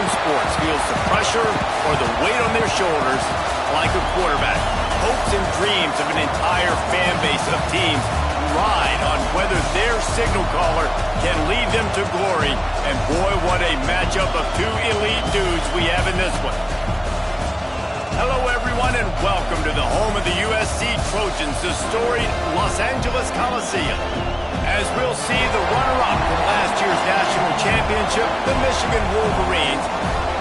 American sports feels the pressure or the weight on their shoulders like a quarterback. Hopes and dreams of an entire fan base of teams ride on whether their signal caller can lead them to glory. And boy, what a matchup of two elite dudes we have in this one. Hello, everyone, and welcome to the home of the USC Trojans, the storied Los Angeles Coliseum. As we'll see the runner-up from last year's national championship, the Michigan Wolverines,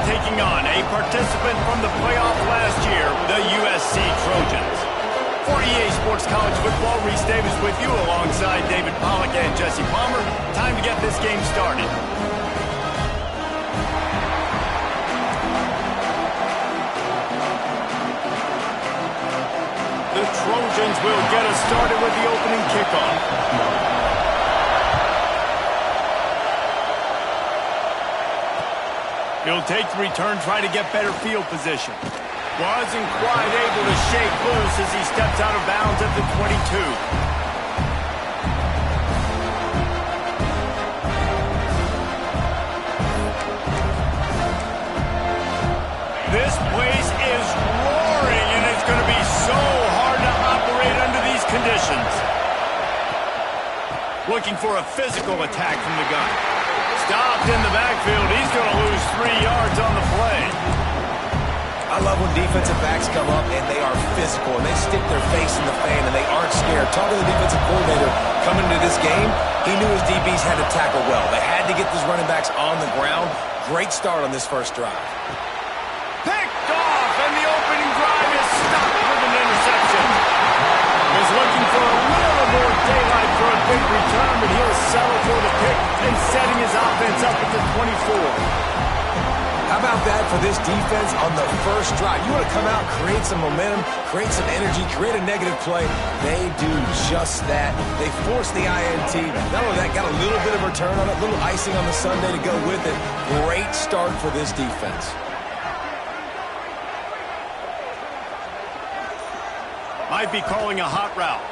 taking on a participant from the playoff last year, the USC Trojans. For EA Sports College Football, Reese Davis with you alongside David Pollack and Jesse Palmer. Time to get this game started. The Trojans will get us started with the opening kickoff. He'll take the return, try to get better field position. Wasn't quite able to shake loose as he steps out of bounds at the 22. This place is roaring, and it's going to be so hard to operate under these conditions. Looking for a physical attack from the gun. Stopped in the backfield. He's going to lose 3 yards on the play. I love when defensive backs come up and they are physical and they stick their face in the fan and they aren't scared. Talking to the defensive coordinator coming into this game, he knew his DBs had to tackle well. They had to get these running backs on the ground. Great start on this first drive. Picked off, and the opening drive is stopped with an interception. Was looking for a little more daylight for a big return, but he'll settle for the pick and setting his offense up at the 24. How about that for this defense on the first drive? You want to come out, create some momentum, create some energy, create a negative play. They do just that. They force the INT. Not only that, got a little bit of return on it, a little icing on the sundae to go with it. Great start for this defense. Might be calling a hot route.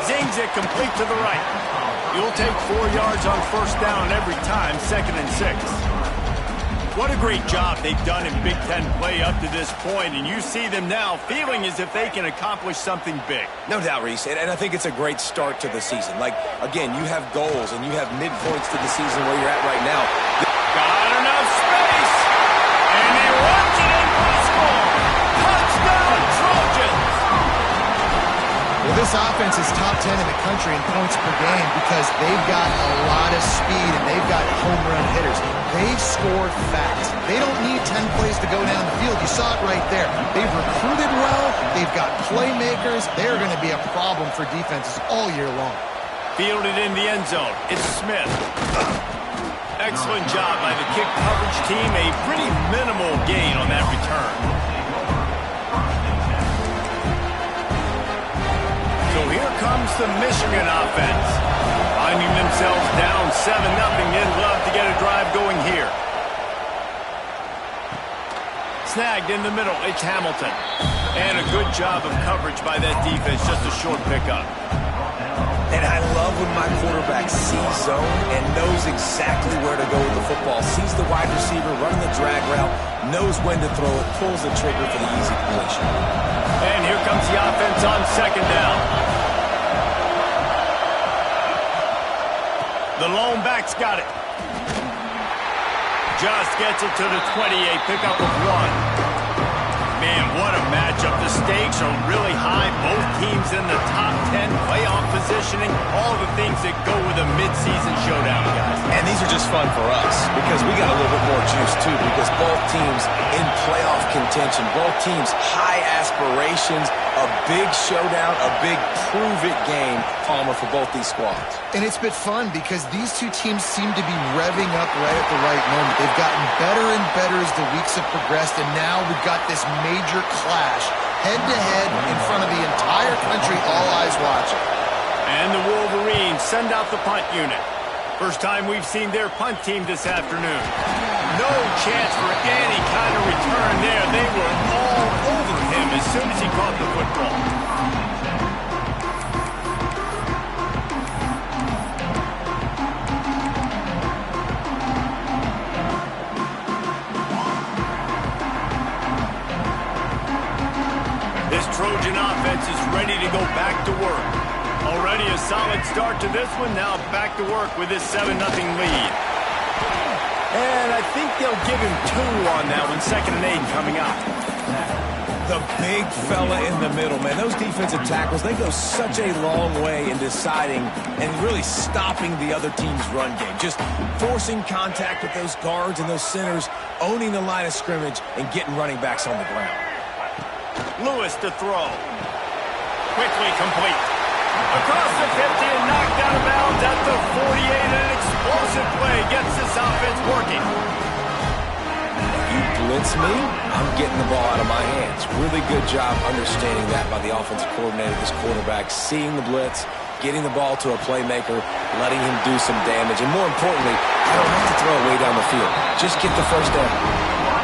Zings it complete to the right. You'll take 4 yards on first down every time, 2nd and 6. What a great job they've done in Big Ten play up to this point, and you see them now feeling as if they can accomplish something big. No doubt, Reese, and I think it's a great start to the season. Like, again, you have goals and you have midpoints to the season where you're at right now. Got enough space, and he runs it in for the score. Touchdown, Trojans! Well, this offense is top 10 in the country in points per game because they've got a lot of speed and they've got home run hitters. They score fast. They don't need 10 plays to go down the field. You saw it right there. They've recruited well. They've got playmakers. They're going to be a problem for defenses all year long. Fielded in the end zone. It's Smith. Excellent job by the kick coverage team. A pretty minimal gain on that return. So here comes the Michigan offense. Finding themselves down 7-0, they'd love to get a drive going here. Snagged in the middle, it's Hamilton. And a good job of coverage by that defense, just a short pickup. And I love when my quarterback sees zone and knows exactly where to go with the football. Sees the wide receiver running the drag route, knows when to throw it, pulls the trigger for the easy completion. And here comes the offense on 2nd down. The lone back's got it. Just gets it to the 28, pickup of 1. Man, what a matchup. The stakes are really high. Both teams in the top 10 playoff positioning. All the things that go with a midseason showdown, guys. And these are just fun for us because we got a little bit more juice, too, because both teams in playoff contention, both teams high aspirations, a big showdown, a big prove-it game, Palmer, for both these squads. And it's been fun because these two teams seem to be revving up right at the right moment. They've gotten better and better as the weeks have progressed, and now we've got this major clash, head-to-head in front of the entire country, all eyes watching. And the Wolverines send out the punt unit. First time we've seen their punt team this afternoon. No chance for any kind of return there. They were all over him as soon as he caught the football. This Trojan offense is ready to go back to work. Already a solid start to this one. Now back to work with this 7-0 lead. And I think they'll give him 2 on that one. 2nd and 8 coming up. The big fella in the middle, man. Those defensive tackles, they go such a long way in deciding and really stopping the other team's run game. Just forcing contact with those guards and those centers, owning the line of scrimmage, and getting running backs on the ground. Lewis to throw. Quickly complete. Across the 50 and knocked out of bounds at the 48. An explosive play gets this offense working. You blitz me, I'm getting the ball out of my hands. Really good job understanding that by the offensive coordinator, this quarterback, seeing the blitz, getting the ball to a playmaker, letting him do some damage, and more importantly, I don't have to throw it way down the field. Just get the first down.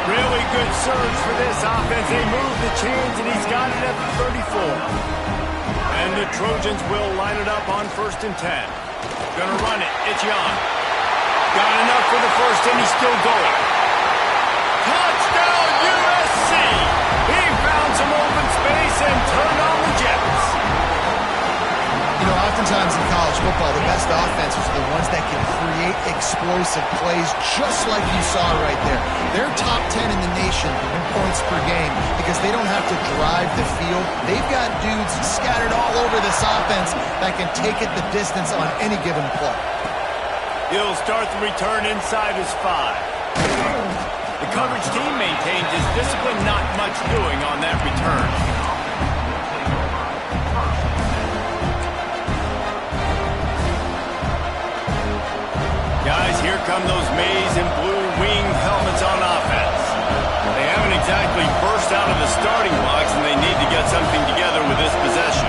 Really good surge for this offense. They move the chains, and he's got it at the 34. And the Trojans will line it up on 1st and 10. Gonna run it. It's Young. Got enough for the first, and he's still going. Touchdown, USC! He found some open space and turned on the Jets. You know, oftentimes in college football, the best offenses are the ones that can create explosive plays, just like you saw right there. They're top 10 in the nation in points per game because they don't have to drive the field. They've got dudes scattered all over this offense that can take it the distance on any given play. He'll start the return inside his 5. The coverage team maintains his discipline, not much doing on that return. Guys, here come those maize and blue winged helmets on offense. They haven't exactly burst out of the starting blocks, and they need to get something together with this possession.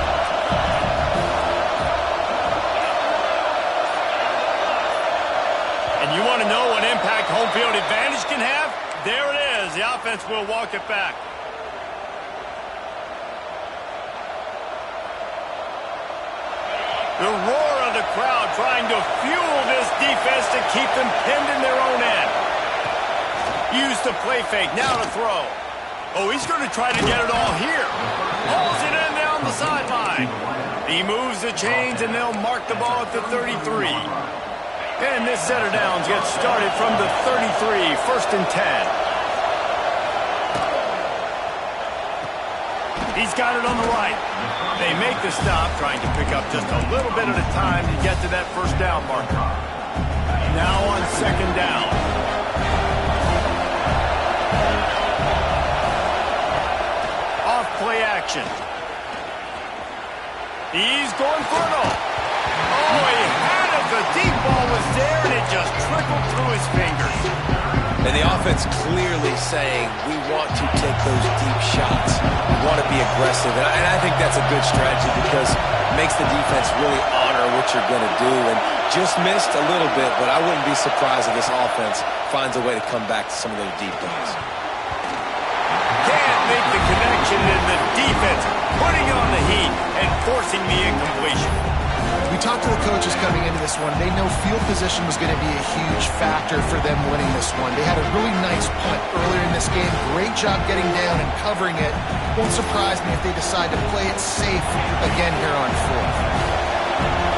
And you want to know what impact home field advantage can have? There it is. The offense will walk it back. The roar of the crowd trying to fuel this defense to keep them pinned in their own end. Use the play fake. Now to throw. Oh, he's going to try to get it all here. Pulls it in down the sideline. He moves the chains, and they'll mark the ball at the 33. And this set of downs gets started from the 33, 1st and 10. He's got it on the right. They make the stop, trying to pick up just a little bit at a time to get to that 1st down marker. Now on 2nd down. Off play action. He's going for it all. Oh, he had it. The deep ball was there, and it just trickled through his fingers. And the offense clearly saying, we want to take those deep shots. We want to be aggressive. And I think that's a good strategy because it makes the defense really honor what you're going to do. And just missed a little bit, but I wouldn't be surprised if this offense finds a way to come back to some of those deep ones. Can't make the connection, and the defense putting on the heat and forcing the incompletion. We talked to the coaches coming into this one. They know field position was going to be a huge factor for them winning this one. They had a really nice punt earlier in this game. Great job getting down and covering it. Won't surprise me if they decide to play it safe again here on 4th.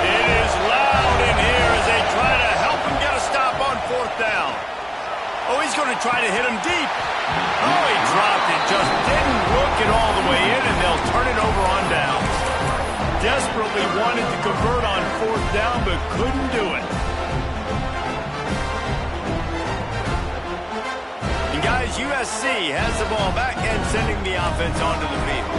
It is loud in here as they try to help him get a stop on 4th down. Oh, he's going to try to hit him deep. Oh, he dropped it. Just didn't look it all the way in, and they'll turn it over on down. Desperately wanted to convert on 4th down, but couldn't do it. And guys, USC has the ball back and sending the offense onto the field.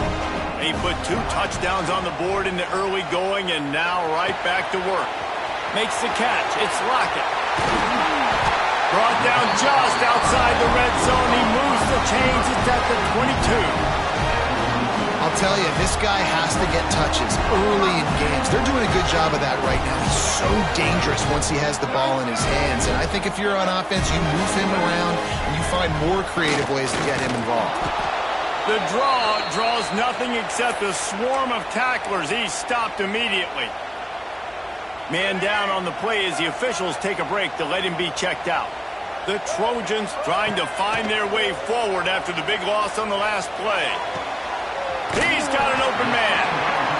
He put 2 touchdowns on the board in the early going, and now right back to work. Makes the catch. It's Lockett. Brought down just outside the red zone. He moves the chains. It's at the 22. I'll tell you, this guy has to get touches early in games. They're doing a good job of that right now. He's so dangerous once he has the ball in his hands. And I think if you're on offense, you move him around and you find more creative ways to get him involved. The draw draws nothing except a swarm of tacklers. He's stopped immediately. Man down on the play as the officials take a break to let him be checked out. The Trojans trying to find their way forward after the big loss on the last play. He's got an open man.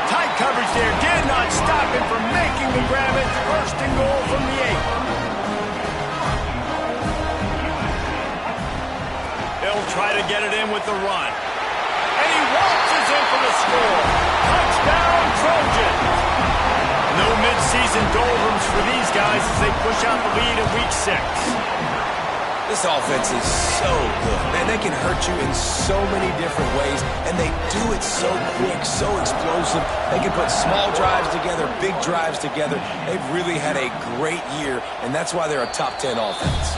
Tight coverage there. Did not stop him from making the grab. It's 1st and goal from the 8. They'll try to get it in with the run. And he waltzes in for the score. Touchdown, Trojans. No mid-season doldrums for these guys as they push out the lead in Week 6. This offense is so good. Man, they can hurt you in so many different ways, and they do it so quick, so explosive. They can put small drives together, big drives together. They've really had a great year, and that's why they're a top 10 offense.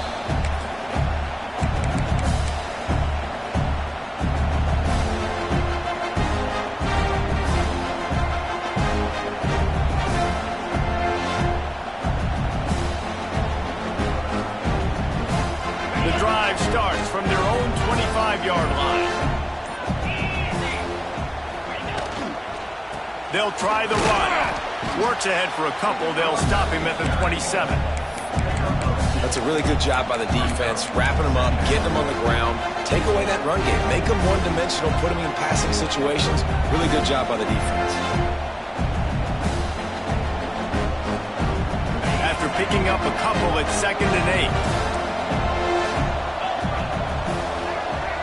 Starts from their own 25-yard line. They'll try the run. Works ahead for a couple. They'll stop him at the 27. That's a really good job by the defense, wrapping them up, getting them on the ground, take away that run game, make them one-dimensional, put them in passing situations. Really good job by the defense. After picking up a couple at 2nd and 8.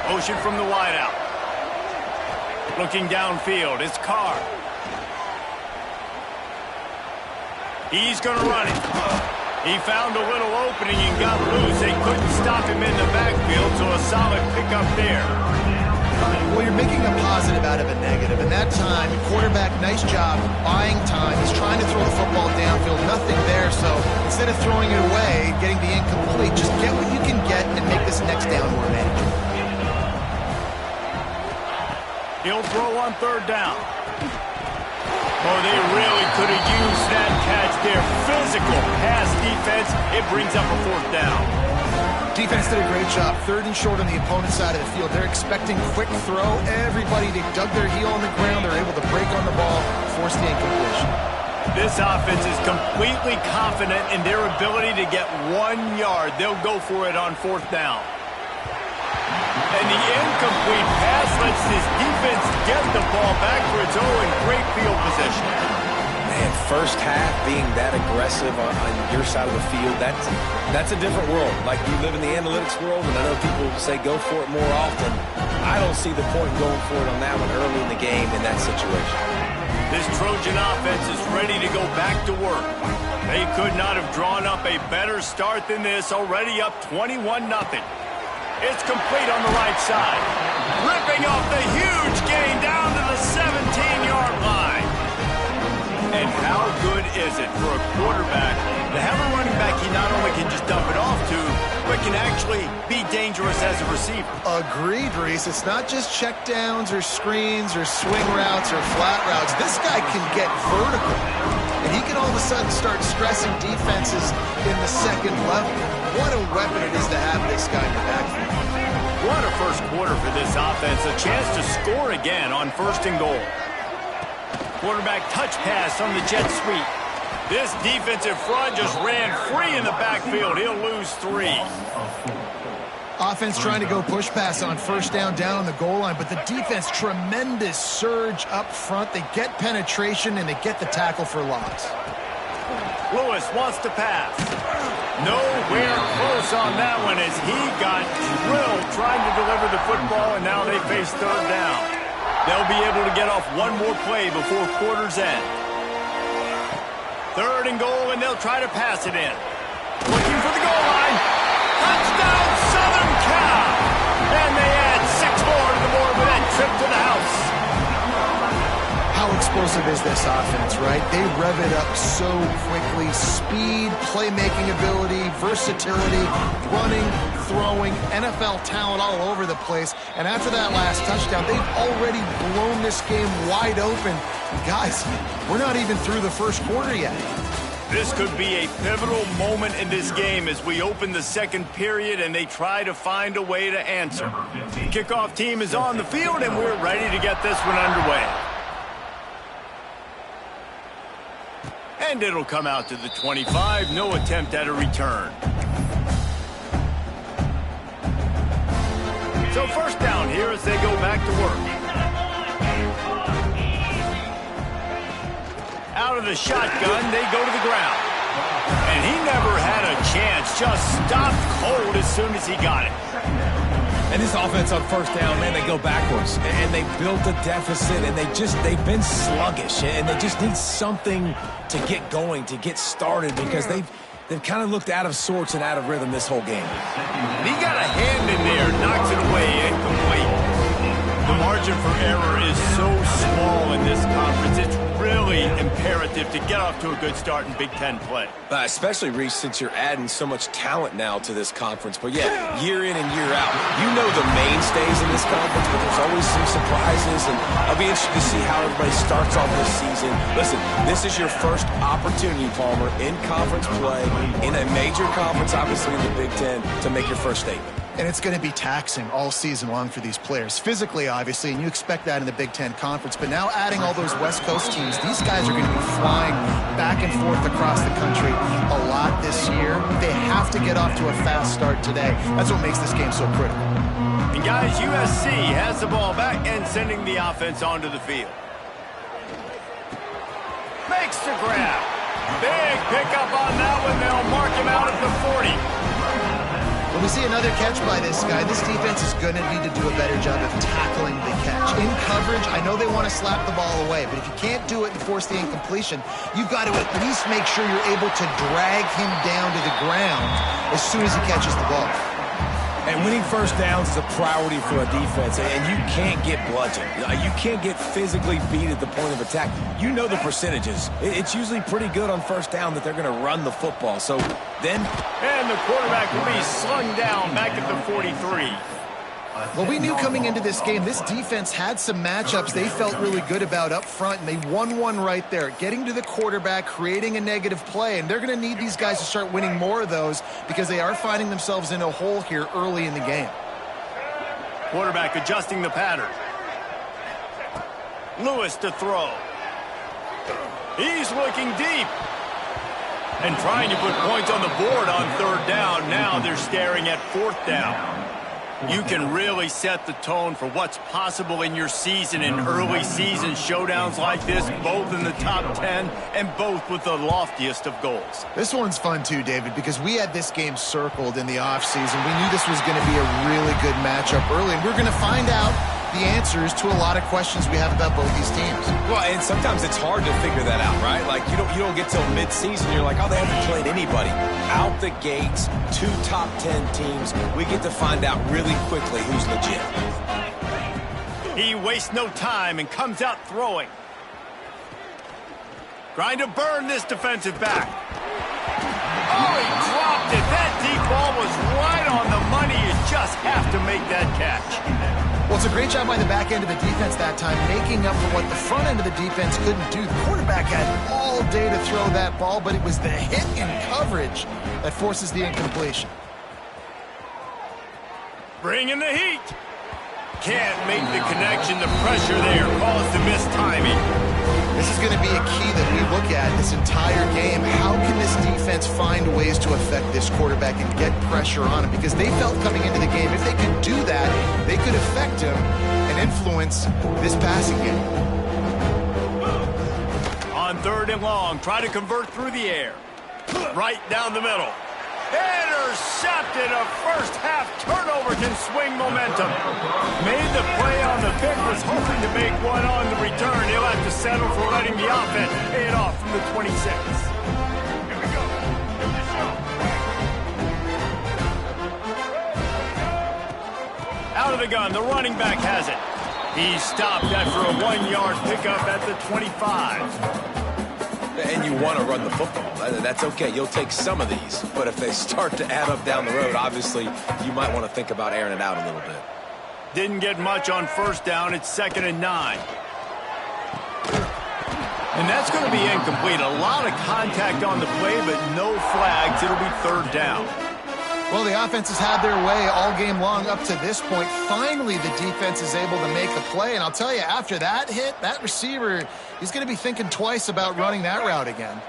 Motion from the wideout. Looking downfield, it's Carr. He's going to run it. He found a little opening and got loose. They couldn't stop him in the backfield, so a solid pickup there. Well, you're making a positive out of a negative. And that time, quarterback, nice job buying time. He's trying to throw the football downfield. Nothing there, so instead of throwing it away, getting the incomplete, just get what you can get and make this next down more manageable. He'll throw on 3rd down. Oh, they really could have used that catch there. Physical pass defense. It brings up a 4th down. Defense did a great job. 3rd and short on the opponent's side of the field. They're expecting quick throw. Everybody, they dug their heel on the ground. They're able to break on the ball, force the incompletion. This offense is completely confident in their ability to get 1 yard. They'll go for it on 4th down. And the incomplete pass lets this defense get the ball back for its own great field position. Man, first half being that aggressive on your side of the field, that's a different world. Like, you live in the analytics world, and I know people say go for it more often. I don't see the point in going for it on that one early in the game in that situation. This Trojan offense is ready to go back to work. They could not have drawn up a better start than this, already up 21-0. It's complete on the right side. Ripping off the huge gain down to the 17-yard line. And how good is it for a quarterback to have a running back he not only can just dump it off to, but can actually be dangerous as a receiver? Agreed, Reese. It's not just checkdowns or screens or swing routes or flat routes. This guy can get vertical. And he can all of a sudden start stressing defenses in the 2nd level. What a weapon it is to have this guy in the backfield. What a first quarter for this offense. A chance to score again on 1st and goal. Quarterback touch pass on the jet sweep. This defensive front just ran free in the backfield. He'll lose 3. Offense trying to go push pass on 1st down on the goal line, but the defense, tremendous surge up front. They get penetration, and they get the tackle for loss. Lewis wants to pass. Nowhere close on that one as he got drilled trying to deliver the football, and now they face 3rd down. They'll be able to get off one more play before quarter's end. 3rd and goal, and they'll try to pass it in. Looking for the goal line. Touchdown, Southern Cal! And they add 6 more to the board with that trip to the house. How explosive is this offense, right? They rev it up so quickly. Speed, playmaking ability, versatility, running, throwing, NFL talent all over the place. And after that last touchdown, they've already blown this game wide open. Guys, we're not even through the first quarter yet. This could be a pivotal moment in this game as we open the 2nd period and they try to find a way to answer. The kickoff team is on the field and we're ready to get this one underway. And it'll come out to the 25. No attempt at a return. So 1st down here as they go back to work. out of the shotgun, they go to the ground. And he never had a chance, just stopped cold as soon as he got it. And this offense on first down, man, they go backwards. And they built a deficit, and they've been sluggish. And they just need something to get going, to get started, because they've kind of looked out of sorts and out of rhythm this whole game. He got a hand in there, knocks it away, incomplete. The margin for error is so small in this conference. It's really imperative to get off to a good start in Big Ten play. Especially, Reese, since you're adding so much talent now to this conference. But, yeah, year in and year out, you know the mainstays in this conference, but there's always some surprises. And I'll be interested to see how everybody starts off this season. Listen, this is your first opportunity, Palmer, in conference play, in a major conference, obviously in the Big Ten, to make your first statement. And it's going to be taxing all season long for these players. Physically, obviously, and you expect that in the Big Ten Conference. But now adding all those West Coast teams, these guys are going to be flying back and forth across the country a lot this year. They have to get off to a fast start today. That's what makes this game so critical. And guys, USC has the ball back and sending the offense onto the field. Makes the grab. Big pickup on that one. They'll mark him out at the 40. When we see another catch by this guy, this defense is going to need to do a better job of tackling the catch. In coverage, I know they want to slap the ball away, but if you can't do it and force the incompletion, you've got to at least make sure you're able to drag him down to the ground as soon as he catches the ball. And winning first downs is a priority for a defense, and you can't get bludgeoned. You can't get physically beat at the point of attack. You know the percentages. It's usually pretty good on first down that they're going to run the football. So then... And the quarterback will be slung down back at the 43. Well, we knew coming into this game, this defense had some matchups they felt really good about up front, and they won one right there, getting to the quarterback, creating a negative play, and they're going to need these guys to start winning more of those because they are finding themselves in a hole here early in the game. Quarterback adjusting the pattern. Lewis to throw. He's looking deep. And trying to put points on the board on third down. Now they're staring at fourth down. You can really set the tone for what's possible in your season in early season showdowns like this, both in the top 10 and both with the loftiest of goals. This one's fun too, David, because we had this game circled in the offseason. We knew this was going to be a really good matchup early, and we're going to find out the answers to a lot of questions we have about both these teams. Well, and sometimes it's hard to figure that out, right? Like, you don't get till mid-season, you're like, oh, they haven't played anybody. Out the gates, 2 top 10 teams, we get to find out really quickly who's legit. He wastes no time and comes out throwing. Trying to burn this defensive back. Oh, he dropped it. That deep ball was right on the money. You just have to make that catch. Well, it's a great job by the back end of the defense that time, making up for what the front end of the defense couldn't do. The quarterback had all day to throw that ball, but it was the hit in coverage that forces the incompletion. Bring in the heat. Can't make the connection. The pressure there caused the missed timing. This is going to be a key that we look at this entire game. How can this defense find ways to affect this quarterback and get pressure on him? Because they felt coming into the game, if they could do that, they could affect him and influence this passing game. On third and long, try to convert through the air. Right down the middle. Intercepted. A first-half turnover can swing momentum. Made the play on the pick, was hoping to make one on the return. He'll have to settle for letting the offense pay it off from the 26. Here we go. Out of the gun, the running back has it. He's stopped after a 1-yard pickup at the 25. And you want to run the football. That's okay. You'll take some of these. But if they start to add up down the road, obviously, you might want to think about airing it out a little bit. Didn't get much on first down. It's 2nd and 9. And that's going to be incomplete. A lot of contact on the play, but no flags. It'll be third down. Well, the offense has had their way all game long up to this point. Finally, the defense is able to make a play. And I'll tell you, after that hit, that receiver, he's going to be thinking twice about running that route again.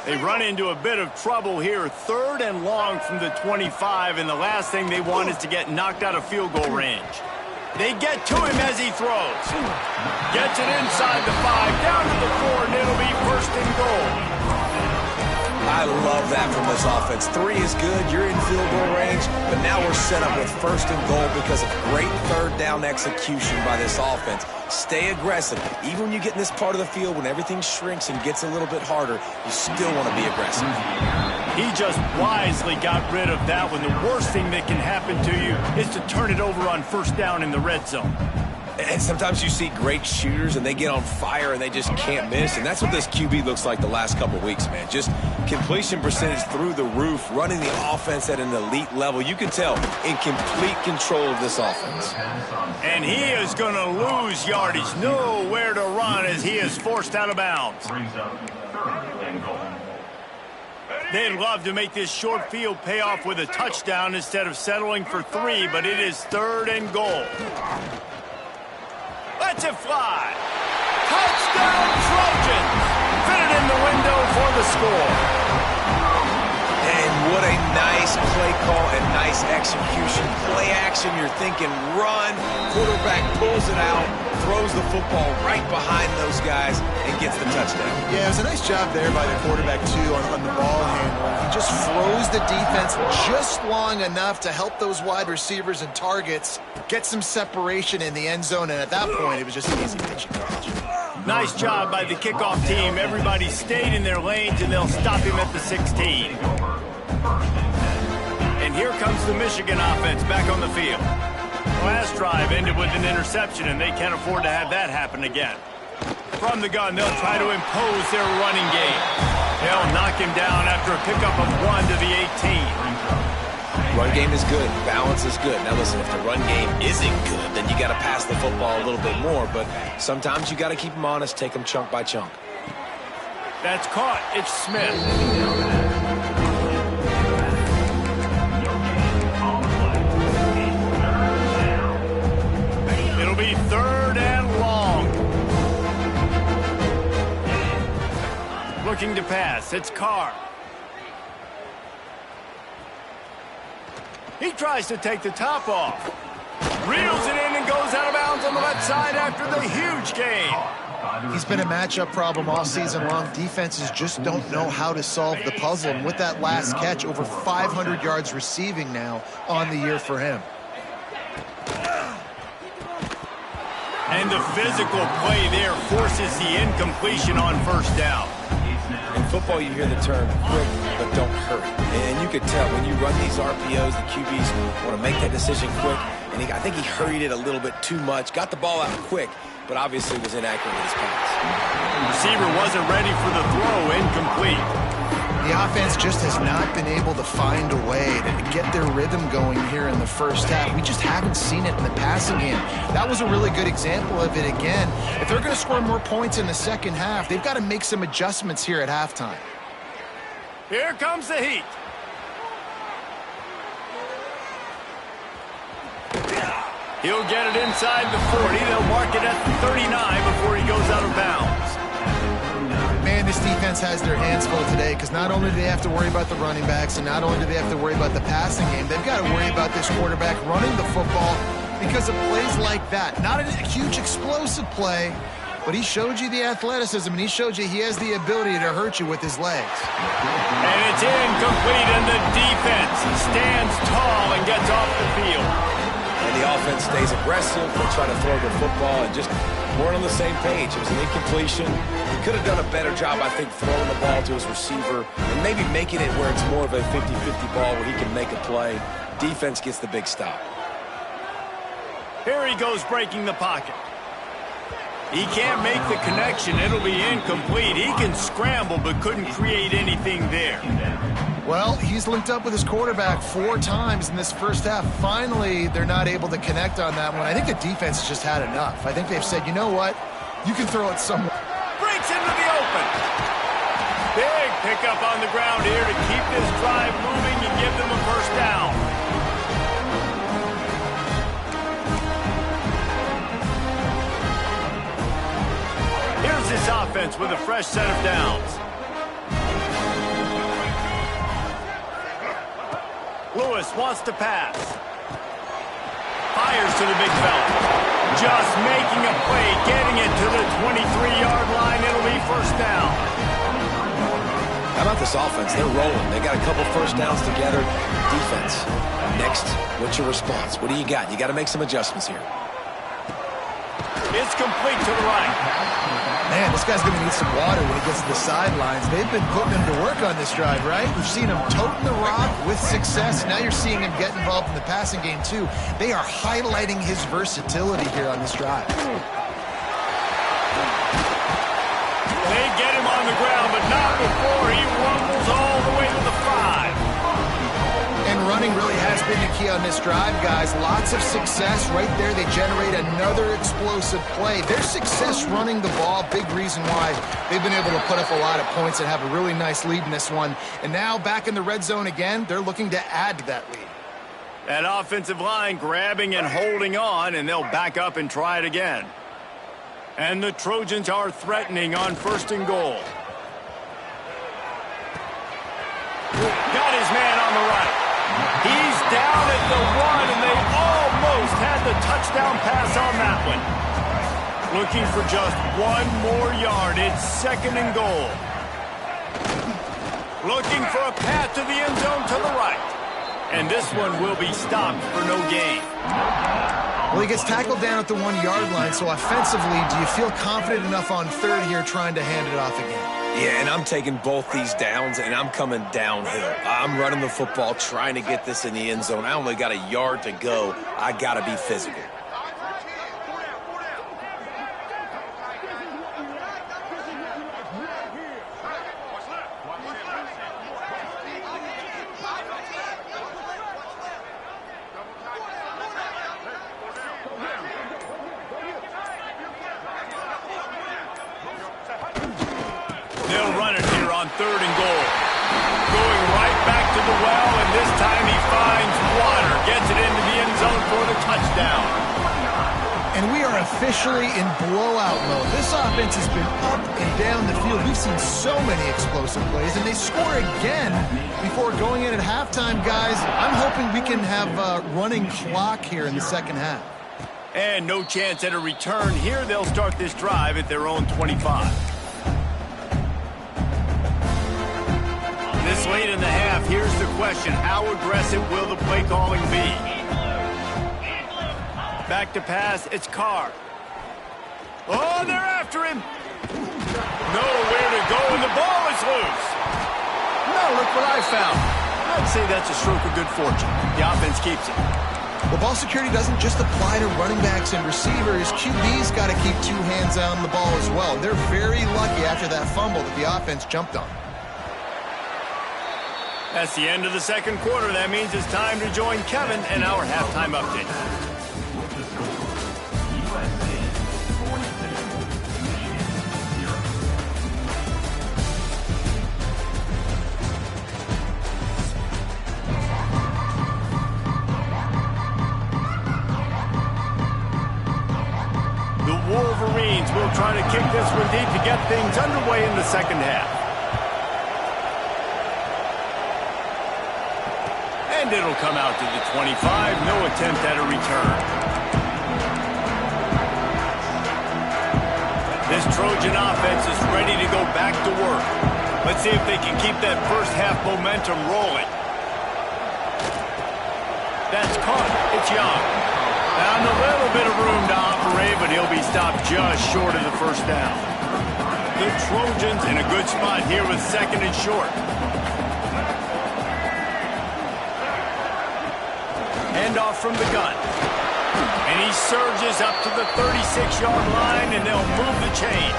They run into a bit of trouble here. 3rd and long from the 25, and the last thing they want is to get knocked out of field goal range. They get to him as he throws. Gets it inside the 5, down to the 4, and it'll be first and goal. I love that from this offense. 3 is good. You're in field goal range, but now we're set up with first and goal because of great third down execution by this offense. Stay aggressive. Even when you get in this part of the field, when everything shrinks and gets a little bit harder, you still want to be aggressive. He just wisely got rid of that one. The worst thing that can happen to you is to turn it over on first down in the red zone. And sometimes you see great shooters and they get on fire and they just can't miss. And that's what this QB looks like the last couple weeks, man. Just completion percentage through the roof, running the offense at an elite level. You can tell in complete control of this offense. And he is going to lose yardage. Nowhere to run as he is forced out of bounds. They'd love to make this short field pay off with a touchdown instead of settling for 3, but it is third and goal. Let's it fly. Touchdown Trojans. Fitted in the window for the score. And what a nice play call and nice execution. Play action, you're thinking run. Quarterback pulls it out, throws the football right behind those guys, and gets the touchdown. Yeah, it was a nice job there by the quarterback, too, on the ball handling. He just froze the defense just long enough to help those wide receivers and targets get some separation in the end zone, and at that point, it was just an easy pitching catch. Nice job by the kickoff team. Everybody stayed in their lanes, and they'll stop him at the 16. And here comes the Michigan offense back on the field. Last drive ended with an interception, and they can't afford to have that happen again. From the gun, they'll try to impose their running game. They'll knock him down after a pickup of 1 to the 18. Run game is good. Balance is good. Now listen, if the run game isn't good, then you got to pass the football a little bit more. But sometimes you got to keep them honest, take them chunk by chunk. That's caught. It's Smith. It'll be third and long. Looking to pass. It's Carr. He tries to take the top off. Reels it in and goes out of bounds on the left side after the huge gain. He's been a matchup problem all season long. Defenses just don't know how to solve the puzzle. And with that last catch, over 500 yards receiving now on the year for him. And the physical play there forces the incompletion on first down. In football, you hear the term quick, but don't hurry. And you could tell when you run these RPOs, the QBs want to make that decision quick. And I think he hurried it a little bit too much. Got the ball out quick, but obviously was inaccurate with his pass. The receiver wasn't ready for the throw, incomplete. The offense just has not been able to find a way to get their rhythm going here in the first half. We just haven't seen it in the passing game. That was a really good example of it again. If they're going to score more points in the second half, they've got to make some adjustments here at halftime. Here comes the heat. He'll get it inside the 40. They'll mark it at the 39 before he goes out of bounds. Man, this defense has their hands full today because not only do they have to worry about the running backs and not only do they have to worry about the passing game, they've got to worry about this quarterback running the football because of plays like that. Not a huge explosive play, but he showed you the athleticism and he showed you he has the ability to hurt you with his legs. And it's incomplete, and the defense stands tall and gets off the field. And the offense stays aggressive. They try to throw the football and just weren't on the same page. It was an incompletion. He could have done a better job, I think, throwing the ball to his receiver and maybe making it where it's more of a 50-50 ball where he can make a play. Defense gets the big stop. Here he goes breaking the pocket. He can't make the connection. It'll be incomplete. He can scramble but couldn't create anything there. Well, he's linked up with his quarterback 4 times in this first half. Finally, they're not able to connect on that one. I think the defense has just had enough. I think they've said, you know what? You can throw it somewhere. Breaks into the open. Big pickup on the ground here to keep this drive moving and give them a first down. Here's this offense with a fresh set of downs. Lewis wants to pass. fires to the big fella. Just making a play, getting it to the 23-yard line. It'll be first down. How about this offense? They're rolling. They got a couple first downs together. Defense. Next, what's your response? What do you got? You got to make some adjustments here. It's complete to the right. Man, this guy's going to need some water when he gets to the sidelines. They've been putting him to work on this drive, right? We've seen him toting the rock with success. Now you're seeing him get involved in the passing game, too. They are highlighting his versatility here on this drive. They get him on the ground, but not before he rumbles all the way to the 5. And running really has been the key on this drive, guys. Lots of success right there. They generate another explosive play. Their success running the ball, big reason why they've been able to put up a lot of points and have a really nice lead in this one. And now back in the red zone again, they're looking to add to that lead. That offensive line grabbing and holding on, and they'll back up and try it again. And the Trojans are threatening on 1st and goal. Got his man on the right. He's down at the 1, and they almost had the touchdown pass on that one. Looking for just 1 more yard. It's 2nd and goal. Looking for a path to the end zone to the right. And this one will be stopped for no gain. Well, he gets tackled down at the 1-yard line, so offensively, do you feel confident enough on 3rd here trying to hand it off again? Yeah, and I'm taking both these downs, and I'm coming downhill. I'm running the football, trying to get this in the end zone. I only got a yard to go. I got to be physical. They'll run it here on 3rd and goal. Going right back to the well, and this time he finds water. Gets it into the end zone for the touchdown. And we are officially in blowout mode. This offense has been up and down the field. We've seen so many explosive plays, and they score again before going in at halftime, guys. I'm hoping we can have a running clock here in the second half. And no chance at a return here. They'll start this drive at their own 25. This late in the half, here's the question. How aggressive will the play calling be? Back to pass, it's Carr. Oh, they're after him. Nowhere to go, and the ball is loose. Now look what I found. I'd say that's a stroke of good fortune. The offense keeps it. Well, ball security doesn't just apply to running backs and receivers. QB's got to keep 2 hands on the ball as well. They're very lucky after that fumble that the offense jumped on. That's the end of the 2nd quarter. That means it's time to join Kevin and our halftime update. The Wolverines will try to kick this one deep to get things underway in the second half. And it'll come out to the 25. No attempt at a return. This Trojan offense is ready to go back to work. Let's see if they can keep that first half momentum rolling. That's caught. It's Young. Found a little bit of room to operate, but he'll be stopped just short of the first down. The Trojans in a good spot here with 2nd and short. Handoff from the gun. And he surges up to the 36-yard line, and they'll move the chain.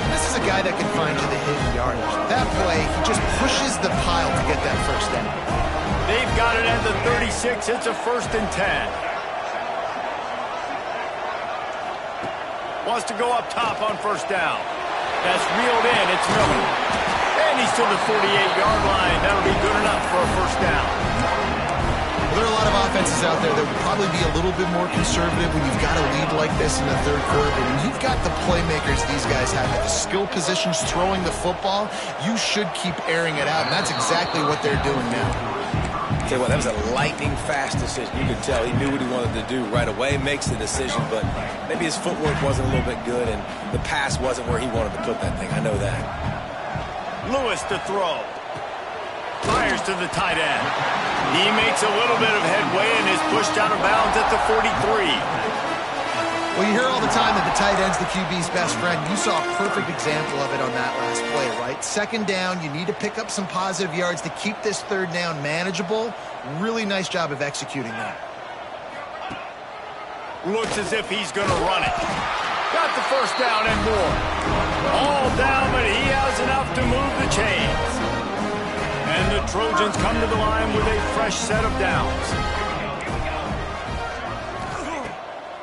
This is a guy that can find you the hidden yardage. That play, he just pushes the pile to get that first down. They've got it at the 36. It's a 1st and 10. Wants to go up top on first down. That's reeled in. It's Miller. And he's to the 48-yard line. That'll be good enough for a first down. Well, there are a lot of offenses out there that would probably be a little bit more conservative when you've got a lead like this in the 3rd quarter. But when you've got the playmakers these guys have at the skill positions throwing the football, you should keep airing it out. And that's exactly what they're doing now. Tell you what, that was a lightning-fast decision. You could tell he knew what he wanted to do right away, makes the decision, but maybe his footwork wasn't a little bit good, and the pass wasn't where he wanted to put that thing. I know that. Lewis to throw. Fires to the tight end. He makes a little bit of headway and is pushed out of bounds at the 43. Well, you hear all the time that the tight end's the QB's best friend. You saw a perfect example of it on that last play, right? Second down, you need to pick up some positive yards to keep this third down manageable. Really nice job of executing that. Looks as if he's going to run it. Got the first down and more. All down, but he has enough to move the chains. And the Trojans come to the line with a fresh set of downs.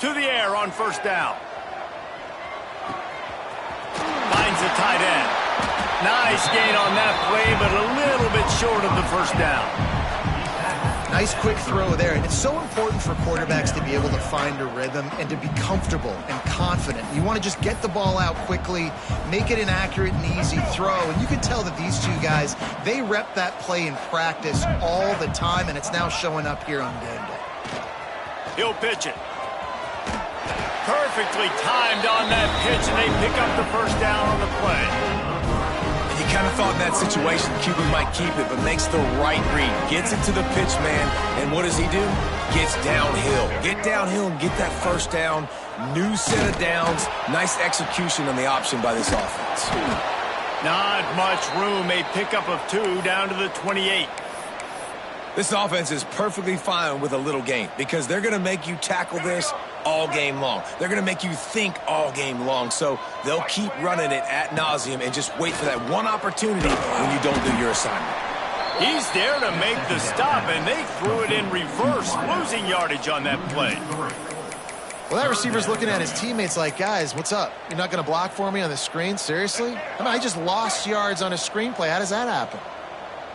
To the air on first down. Finds the tight end. Nice gain on that play, but a little bit short of the first down. Nice quick throw there. And it's so important for quarterbacks to be able to find a rhythm and to be comfortable and confident. You want to just get the ball out quickly, make it an accurate and easy throw. And you can tell that these two guys, they rep that play in practice all the time, and it's now showing up here on game day. He'll pitch it. Perfectly timed on that pitch, and they pick up the first down on the play. And you kind of thought in that situation Cuban might keep it, but makes the right read. Gets it to the pitch man, and what does he do? Gets downhill. Get downhill and get that first down. New set of downs. Nice execution on the option by this offense. Not much room. A pickup of 2 down to the 28. This offense is perfectly fine with a little gain because they're going to make you tackle this all game long. They're going to make you think all game long. So they'll keep running it ad nauseum and just wait for that one opportunity when you don't do your assignment. He's there to make the stop, and they threw it in reverse, losing yardage on that play. Well, that receiver's looking at his teammates like, guys, what's up? You're not going to block for me on the screen? Seriously? I mean, I just lost yards on a screenplay. How does that happen?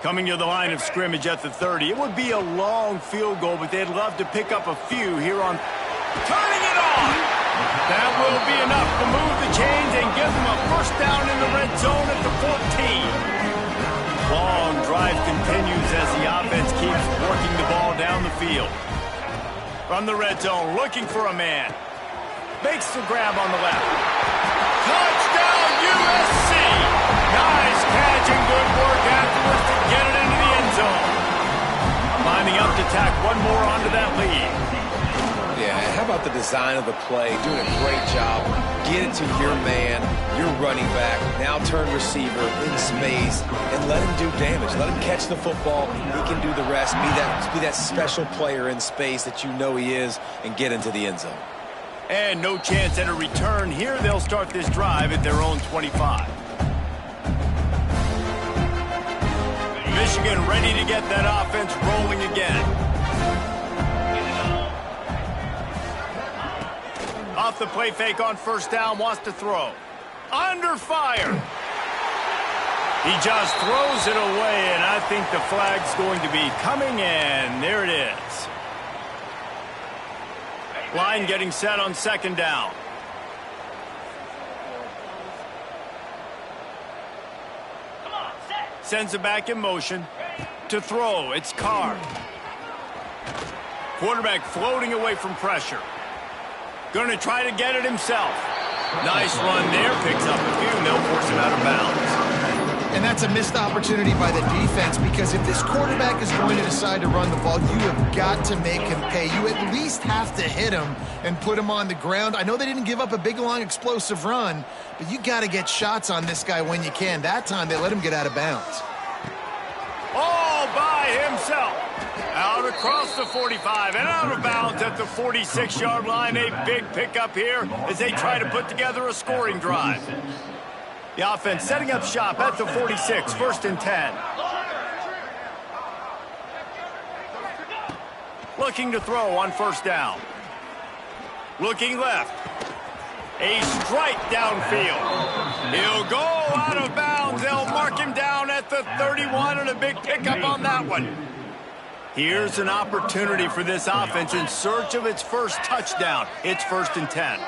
Coming to the line of scrimmage at the 30. It would be a long field goal, but they'd love to pick up a few here on... Turning it on! That will be enough to move the chains and give them a first down in the red zone at the 14. Long drive continues as the offense keeps working the ball down the field. From the red zone, looking for a man. Makes the grab on the left. Touchdown, USC! Nice catch and good work afterwards to get it into the end zone. Lining up to tack one more onto that lead. Yeah, how about the design of the play? Doing a great job. Get it to your man, your running back, now turn receiver in space, and let him do damage. Let him catch the football. He can do the rest. Be that special player in space that you know he is, and get into the end zone. And no chance at a return here. They'll start this drive at their own 25. Michigan ready to get that offense rolling again. Off the play fake on first down, wants to throw. Under fire. He just throws it away, and I think the flag's going to be coming in. There it is. Line getting set on second down. Sends it back in motion. To throw, it's Carr. Quarterback floating away from pressure. Going to try to get it himself. Nice run there, picks up a few, and they'll force him out of bounds. And that's a missed opportunity by the defense, because if this quarterback is going to decide to run the ball, you have got to make him pay. You at least have to hit him and put him on the ground. I know they didn't give up a big, long, explosive run, but you got to get shots on this guy when you can. That time, they let him get out of bounds. All by himself. Out across the 45 and out of bounds at the 46-yard line. A big pickup here as they try to put together a scoring drive. The offense setting up shop at the 46, first and 10. Looking to throw on first down. Looking left. A strike downfield. He'll go out of bounds. They'll mark him down at the 31, and a big pickup on that one. Here's an opportunity for this offense in search of its first touchdown. It's first and 10.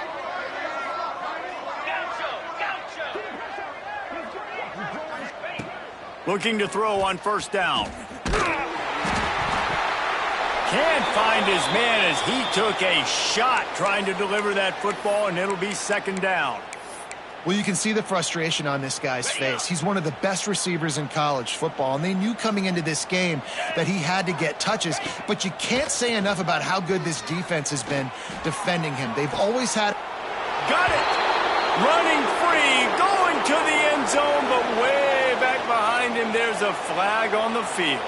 Looking to throw on first down. Can't find his man as he took a shot trying to deliver that football, and it'll be second down. Well, you can see the frustration on this guy's face. He's one of the best receivers in college football, and they knew coming into this game that he had to get touches, but you can't say enough about how good this defense has been defending him. They've always had... Got it! Running free, going to the end zone, but way back behind him, there's a flag on the field.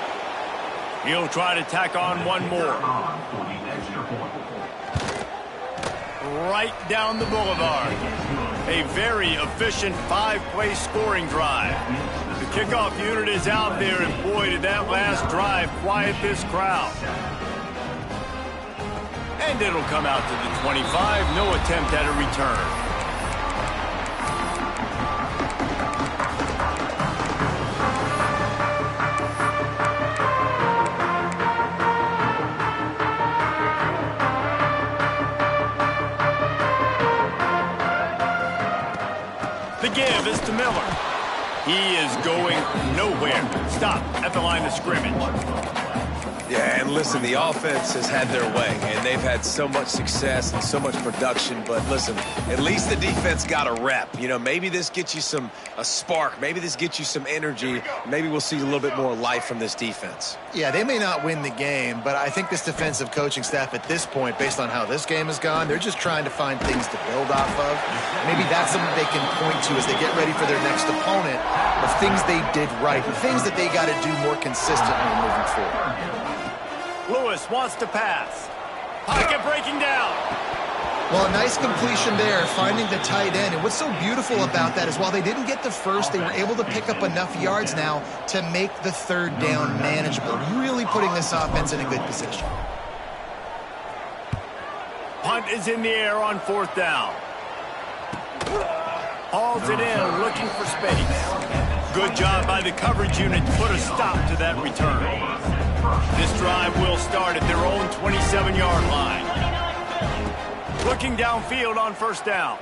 He'll try to tack on one more. Right down the boulevard. A very efficient 5-play scoring drive. The kickoff unit is out there, and boy, did that last drive quiet this crowd. And it'll come out to the 25. No attempt at a return. The give is to Miller. He is going nowhere. Stop at the line of scrimmage. Yeah, and listen, the offense has had their way, and they've had so much success and so much production. But listen, at least the defense got a rep. You know, maybe this gets you a spark. Maybe this gets you some energy. Maybe we'll see a little bit more life from this defense. Yeah, they may not win the game, but I think this defensive coaching staff at this point, based on how this game has gone, they're just trying to find things to build off of. Maybe that's something they can point to as they get ready for their next opponent, of things they did right, and things that they got to do more consistently moving forward. Lewis wants to pass. Pocket breaking down. Well, a nice completion there, finding the tight end. And what's so beautiful about that is while they didn't get the first, they were able to pick up enough yards now to make the third down manageable. Really putting this offense in a good position. Punt is in the air on fourth down. Hauls it in, looking for space. Good job by the coverage unit to put a stop to that return. This drive will start at their own 27-yard line. Looking downfield on first down.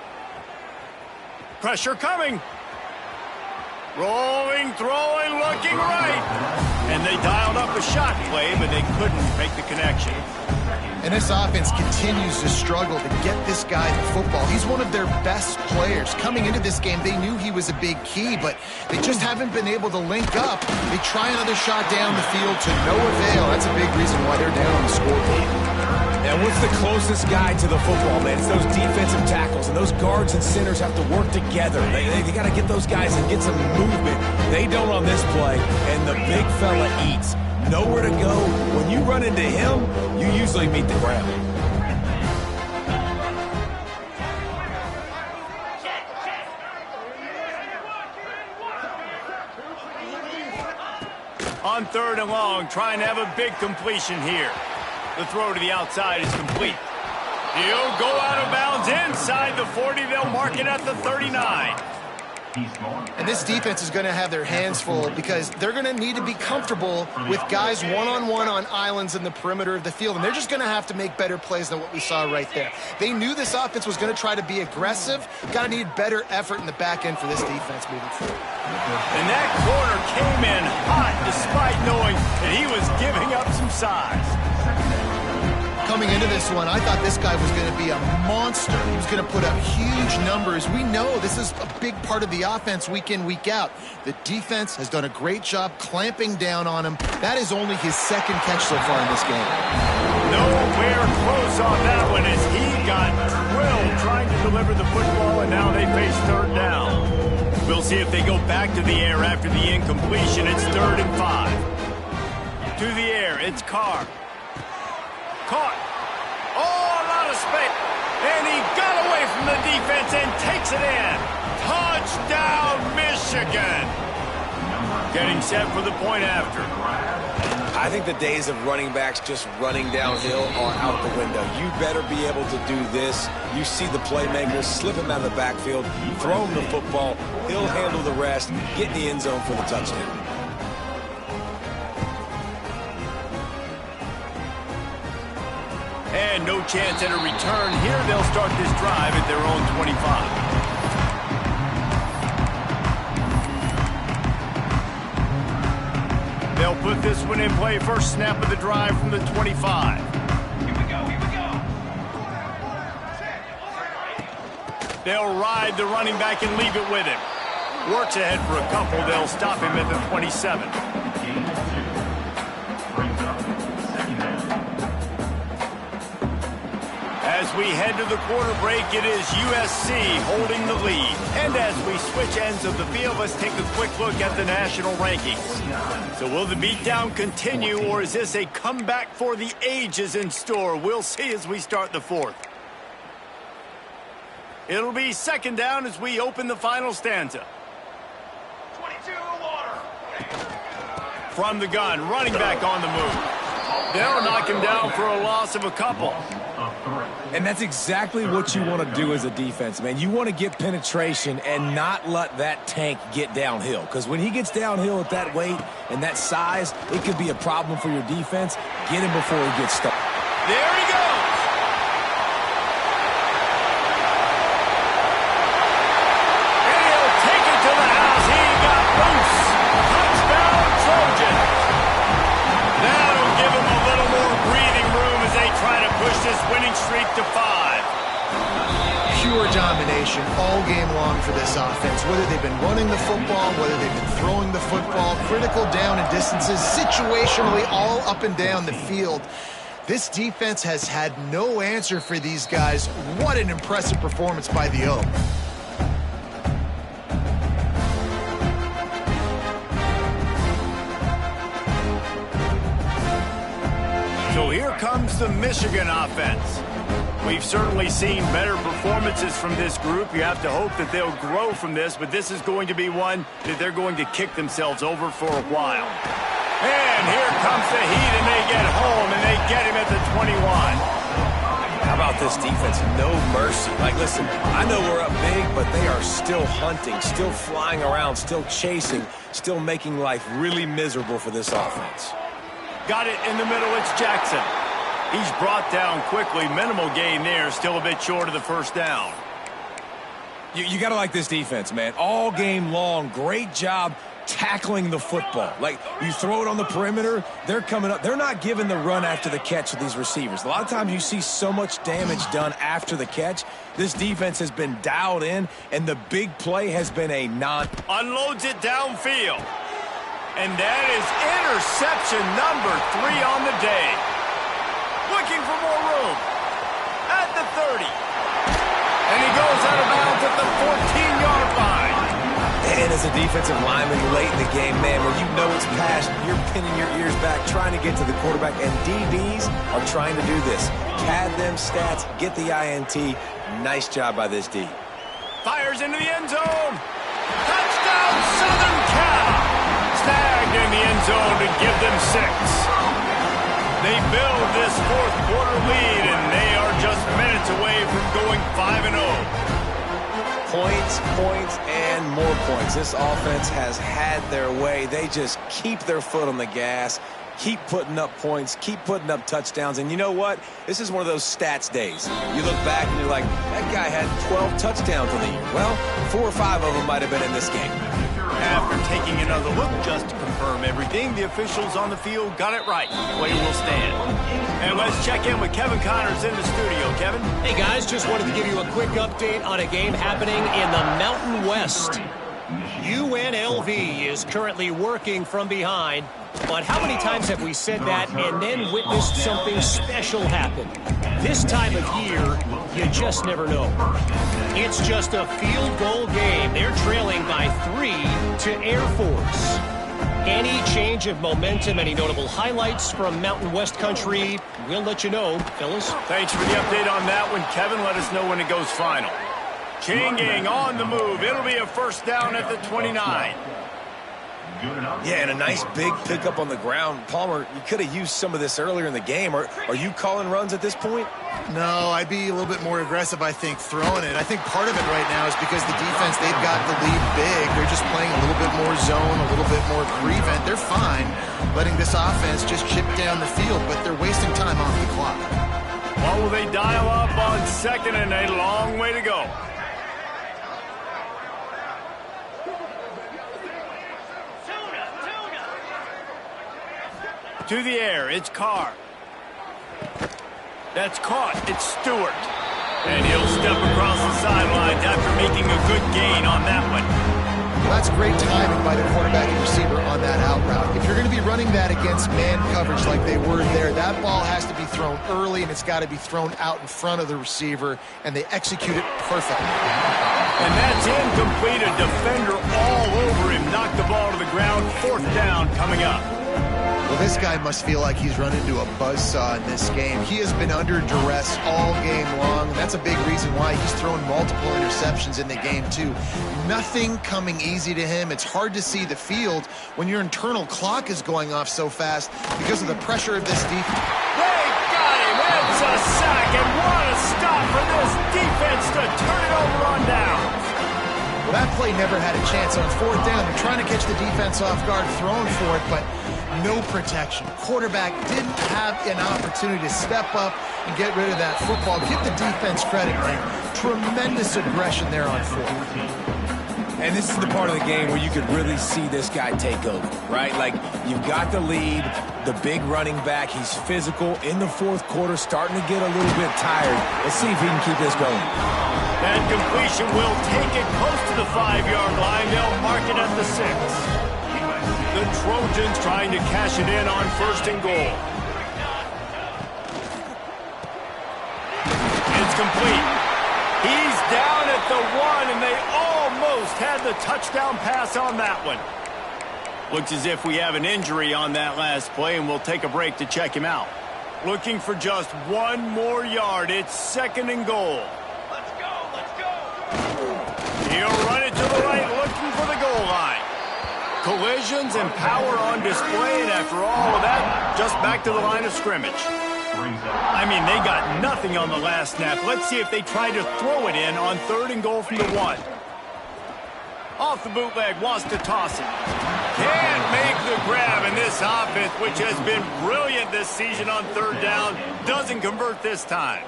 Pressure coming. Rolling, throwing, looking right. And they dialed up a shot play, but they couldn't make the connection. And this offense continues to struggle to get this guy the football. He's one of their best players. Coming into this game, they knew he was a big key, but they just haven't been able to link up. They try another shot down the field to no avail. That's a big reason why they're down on the scoreboard. And what's the closest guy to the football, man? It's those defensive tackles, and those guards and centers have to work together. They got to get those guys and get some movement. They don't on this play, and the big fella eats. Nowhere to go. When you run into him, you usually meet the ground. On third and long, trying to have a big completion here. The throw to the outside is complete. He'll go out of bounds inside the 40. They'll mark it at the 39. And this defense is going to have their hands full because they're going to need to be comfortable with guys one-on-one on islands in the perimeter of the field, and they're just going to have to make better plays than what we saw right there. They knew this offense was going to try to be aggressive. Got to need better effort in the back end for this defense moving forward. And that corner came in hot despite knowing that he was giving up some size. Coming into this one, I thought this guy was going to be a monster. He was going to put up huge numbers. We know this is a big part of the offense week in, week out. The defense has done a great job clamping down on him. That is only his second catch so far in this game. Nowhere close on that one as he got drilled trying to deliver the football, and now they face third down. We'll see if they go back to the air after the incompletion. It's 3rd and 5. To the air, it's Carr. Caught. Oh, a lot of space. And he got away from the defense and takes it in. Touchdown, Michigan. Getting set for the point after. I think the days of running backs just running downhill are out the window. You better be able to do this. You see the playmakers, slip him out of the backfield, throw him the football. He'll handle the rest, get in the end zone for the touchdown. And no chance at a return here. They'll start this drive at their own 25. They'll put this one in play. First snap of the drive from the 25. They'll ride the running back and leave it with him. Works ahead for a couple. They'll stop him at the 27. As we head to the quarter break, it is USC holding the lead. And as we switch ends of the field, let's take a quick look at the national rankings. So will the beatdown continue, or is this a comeback for the ages in store? We'll see as we start the fourth. It'll be second down as we open the final stanza. 22 water. From the gun, running back on the move. They'll knock him down for a loss of a couple. And that's exactly what you want to do as a defense, man. You want to get penetration and not let that tank get downhill. Because when he gets downhill at that weight and that size, it could be a problem for your defense. Get him before he gets stuck. There he goes. This winning streak to 5. Pure domination all game long for this offense. Whether they've been running the football, whether they've been throwing the football, critical down and distances, situationally all up and down the field. This defense has had no answer for these guys. What an impressive performance by the O. So here comes the Michigan offense. We've certainly seen better performances from this group. You have to hope that they'll grow from this, but this is going to be one that they're going to kick themselves over for a while. And here comes the heat, and they get home, and they get him at the 21. How about this defense? No mercy. Like, listen, I know we're up big, but they are still hunting, still flying around, still chasing, still making life really miserable for this offense. Got it in the middle, it's Jackson. He's brought down quickly. Minimal gain there, still a bit short of the first down. You got to like this defense, man. All game long, great job tackling the football. Like, you throw it on the perimeter, they're coming up. They're not giving the run after the catch with these receivers. A lot of times you see so much damage done after the catch. This defense has been dialed in, and the big play has been a non... Unloads it downfield. And that is interception number 3 on the day. Looking for more room. At the 30. And he goes out of bounds at the 14-yard line. And as a defensive lineman late in the game, man, when you know it's past, you're pinning your ears back, trying to get to the quarterback. And DBs are trying to do this. Pad them stats, get the INT. Nice job by this D. Fires into the end zone. Touchdown, Southern Cal. Snagged in the end zone to give them 6. They build this fourth quarter lead, and they are just minutes away from going 5-0. Points, points, and more points. This offense has had their way. They just keep their foot on the gas, keep putting up points, keep putting up touchdowns. And you know what? This is one of those stats days. You look back and you're like, that guy had 12 touchdowns on the year. Well, 4 or 5 of them might have been in this game. After taking another look just to confirm everything, the officials on the field got it right. Play will stand. And let's check in with Kevin Connors in the studio. Kevin? Hey, guys, just wanted to give you a quick update on a game happening in the Mountain West. UNLV is currently working from behind, but how many times have we said that and then witnessed something special happen? This time of year, you just never know. It's just a field goal game. They're trailing by 3 to Air Force. Any change of momentum, any notable highlights from Mountain West country, we'll let you know, fellas. Thanks for the update on that one, Kevin. Let us know when it goes final. Changing on the move. It'll be a first down at the 29. Yeah, and a nice big pickup on the ground. Palmer, you could have used some of this earlier in the game. Are you calling runs at this point? No, I'd be a little bit more aggressive, I think, throwing it. I think part of it right now is because the defense, they've got the lead big. They're just playing a little bit more zone, a little bit more prevent. They're fine letting this offense just chip down the field, but they're wasting time off the clock. What will they dial up on second and a long way to go? To the air, it's Carr. That's caught. It's Stewart. And he'll step across the sidelines after making a good gain on that one. Well, that's great timing by the quarterback and receiver on that out route. If you're going to be running that against man coverage like they were there, that ball has to be thrown early, and it's got to be thrown out in front of the receiver, and they execute it perfectly. And that's incomplete. A defender all over him. Knocked the ball to the ground. 4th down coming up. Well, this guy must feel like he's run into a buzzsaw in this game. He has been under duress all game long, and that's a big reason why he's thrown multiple interceptions in the game, too. Nothing coming easy to him. It's hard to see the field when your internal clock is going off so fast because of the pressure of this defense. They got him. It's a sack, and what a stop for this defense to turn it over on down. Well, that play never had a chance on 4th down. They're trying to catch the defense off guard, throwing for it, but no protection. Quarterback didn't have an opportunity to step up and get rid of that football. Give the defense credit, man. Tremendous aggression there on 4th. And this is the part of the game where you could really see this guy take over, right? Like, you've got the lead, the big running back. He's physical in the 4th quarter, starting to get a little bit tired. Let's see if he can keep this going. That completion will take it close to the 5-yard line. They'll mark it at the 6. The Trojans trying to cash it in on 1st and goal. It's complete. He's down at the 1, and they almost had the touchdown pass on that one. Looks as if we have an injury on that last play, and we'll take a break to check him out. Looking for just 1 more yard. It's 2nd and goal. Let's go, let's go. He'll run it to the right, looking for the goal line. Collisions and power on display, and after all of that, just back to the line of scrimmage. I mean, they got nothing on the last snap. Let's see if they try to throw it in on 3rd and goal from the 1. Off the bootleg, wants to toss it. Can't make the grab, and this offense, which has been brilliant this season on 3rd down, doesn't convert this time.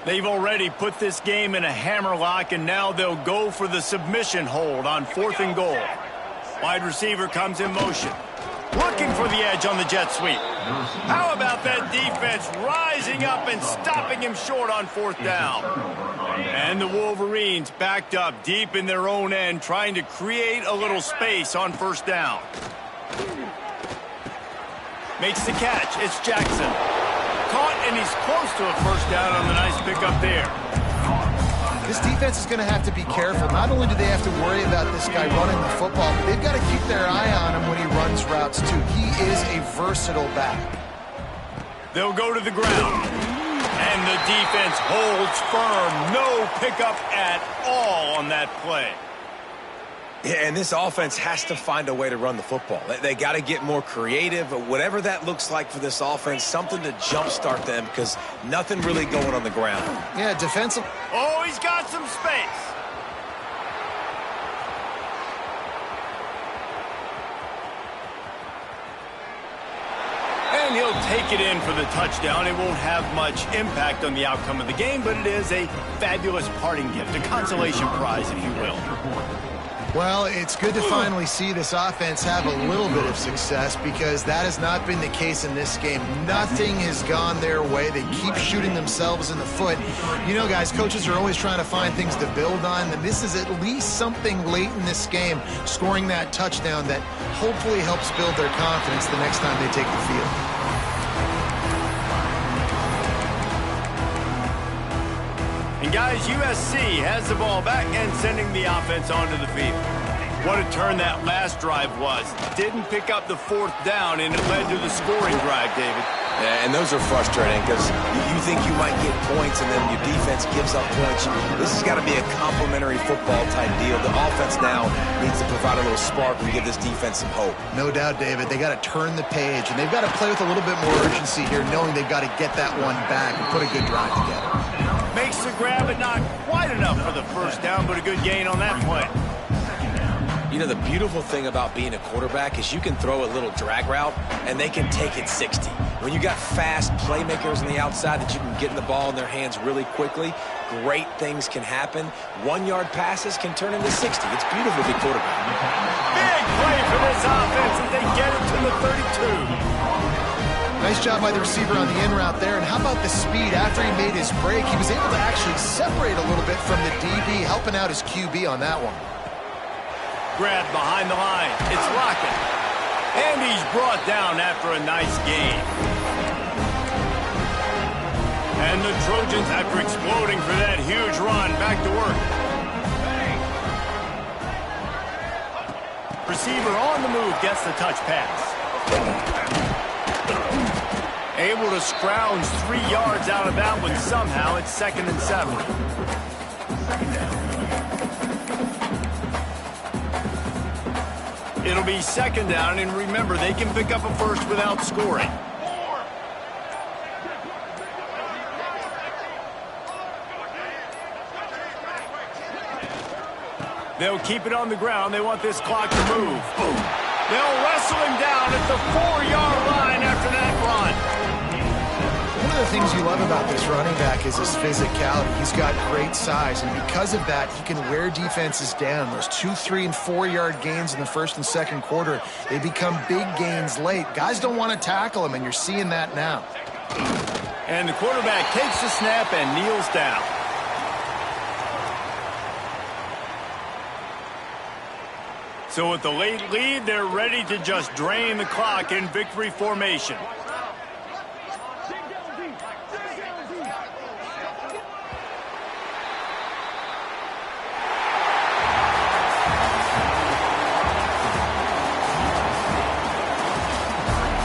They've already put this game in a hammerlock, and now they'll go for the submission hold on 4th and goal. Wide receiver comes in motion. Looking for the edge on the jet sweep. How about that defense rising up and stopping him short on 4th down? And the Wolverines backed up deep in their own end, trying to create a little space on 1st down. Makes the catch. It's Jackson. Caught, and he's close to a 1st down on the nice pickup there. This defense is going to have to be careful. Not only do they have to worry about this guy running the football, but they've got to keep their eye on him when he runs routes, too. He is a versatile back. They'll go to the ground. And the defense holds firm. No pickup at all on that play. Yeah, and this offense has to find a way to run the football. They got to get more creative, whatever that looks like for this offense, something to jumpstart them, because nothing really going on the ground. Yeah, defensive. Oh, he's got some space. And he'll take it in for the touchdown. It won't have much impact on the outcome of the game, but it is a fabulous parting gift, a consolation prize, if you will. Well, it's good to finally see this offense have a little bit of success, because that has not been the case in this game. Nothing has gone their way. They keep shooting themselves in the foot. You know, guys, coaches are always trying to find things to build on, and this is at least something late in this game, scoring that touchdown that hopefully helps build their confidence the next time they take the field. And guys, USC has the ball back and sending the offense onto the field. What a turn that last drive was. Didn't pick up the 4th down, and it led to the scoring drive, David. Yeah, and those are frustrating, because you think you might get points, and then your defense gives up points. This has got to be a complimentary football-type deal. The offense now needs to provide a little spark and give this defense some hope. No doubt, David. They got to turn the page, and they've got to play with a little bit more urgency here, knowing they've got to get that one back and put a good drive together. Makes the grab, but not quite enough for the 1st down, but a good gain on that play. You know, the beautiful thing about being a quarterback is you can throw a little drag route, and they can take it 60. When you got fast playmakers on the outside that you can get in the ball in their hands really quickly, great things can happen. 1-yard passes can turn into 60. It's beautiful to be quarterback. Big play for this offense as they get it to the 32. Nice job by the receiver on the in route there. And how about the speed? After he made his break, he was able to actually separate a little bit from the DB, helping out his QB on that one. Grab behind the line. It's Lockett. And he's brought down after a nice gain. And the Trojans, after exploding for that huge run, back to work. Receiver on the move gets the touch pass. Able to scrounge 3 yards out of that one somehow. It's 2nd and 7. It'll be 2nd down, and remember, they can pick up a first without scoring. They'll keep it on the ground. They want this clock to move. Boom. They'll wrestle him down at the 4-yard line after that run. One of the things you love about this running back is his physicality. He's got great size, and because of that, he can wear defenses down. Those 2-, 3-, and 4-yard gains in the first and second quarter, they become big gains late. Guys don't want to tackle him, and you're seeing that now. And the quarterback takes the snap and kneels down. So with the late lead, they're ready to just drain the clock in victory formation.